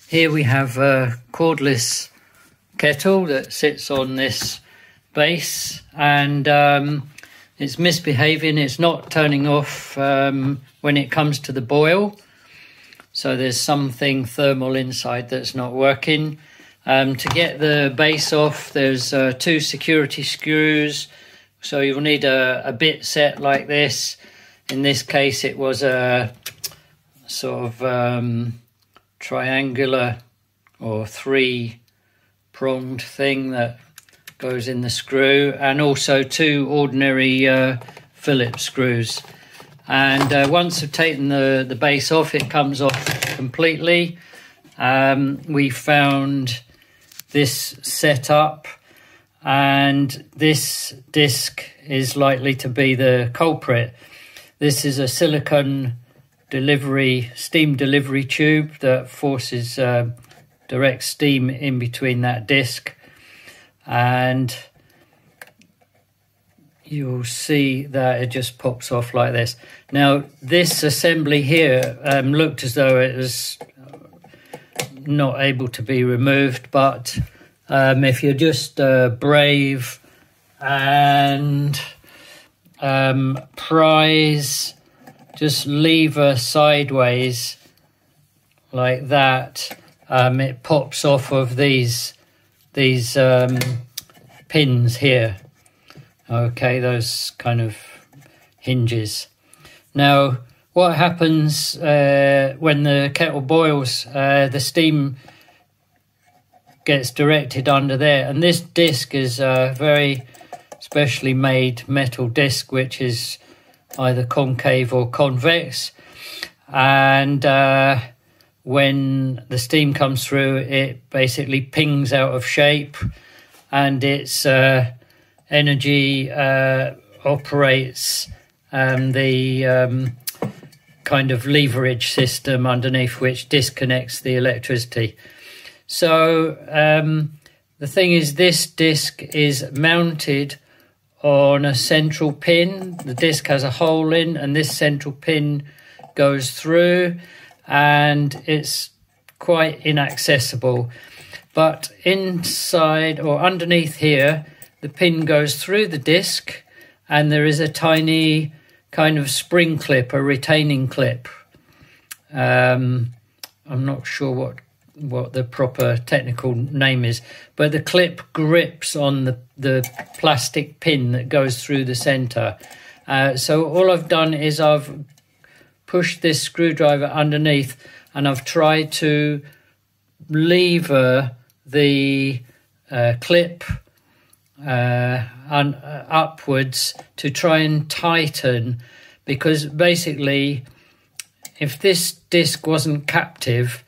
Here we have a cordless kettle that sits on this base, and it's misbehaving. It's not turning off when it comes to the boil. So there's something thermal inside that's not working. To get the base off, there's 2 security screws. So you'll need a bit set like this. In this case, it was a sort of triangular or 3-pronged thing that goes in the screw, and also 2 ordinary Phillips screws. And once I've taken the base off, it comes off completely. We found this setup, and this disc is likely to be the culprit. This is a silicone steam delivery tube that forces direct steam in between that disc, and you'll see that it just pops off like this. Now, this assembly here looked as though it was not able to be removed, but if you're just brave and prise just lever sideways like that, it pops off of these pins here. Okay, those kind of hinges. Now, what happens when the kettle boils, the steam gets directed under there, and this disc is a very specially made metal disc, which is either concave or convex, and when the steam comes through, it basically pings out of shape, and its energy operates the kind of leverage system underneath, which disconnects the electricity. So the thing is, this disc is mounted on a central pin. The disc has a hole in, and this central pin goes through, and it's quite inaccessible. But inside or underneath here, the pin goes through the disc, and there is a tiny kind of spring clip, a retaining clip. I'm not sure what the proper technical name is, but the clip grips on the plastic pin that goes through the center. So all I've done is I've pushed this screwdriver underneath, and I've tried to lever the clip upwards to try and tighten, because basically if this disc wasn't captive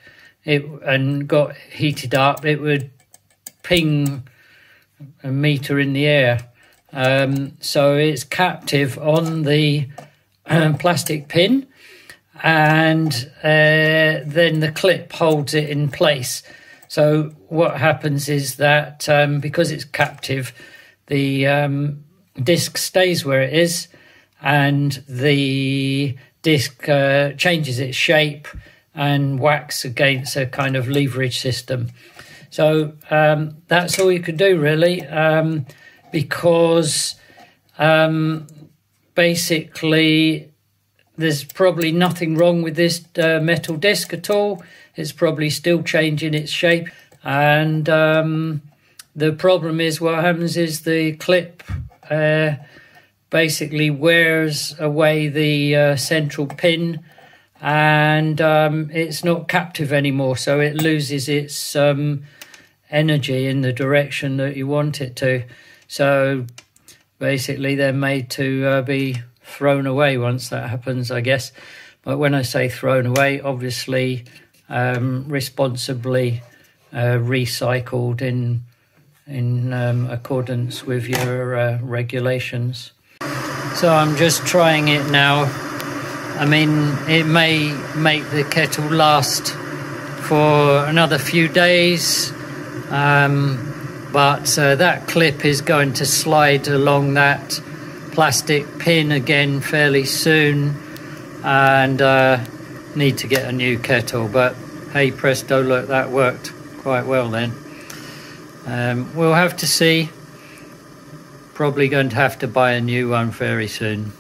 and got heated up, it would ping a meter in the air. So it's captive on the plastic pin, and then the clip holds it in place. So what happens is that because it's captive, the disc stays where it is, and the disc changes its shape and whacks against a kind of leverage system. So that's all you could do, really, because basically there's probably nothing wrong with this metal disc at all. It's probably still changing its shape, and the problem is, what happens is the clip basically wears away the central pin, and it's not captive anymore, so it loses its energy in the direction that you want it to. So basically they're made to be thrown away once that happens, I guess. But when I say thrown away, obviously responsibly recycled in accordance with your regulations. So I'm just trying it now. I mean, it may make the kettle last for another few days, but that clip is going to slide along that plastic pin again fairly soon, and need to get a new kettle. But Hey presto, look, that worked quite well then. We'll have to see. Probably going to have to buy a new one very soon.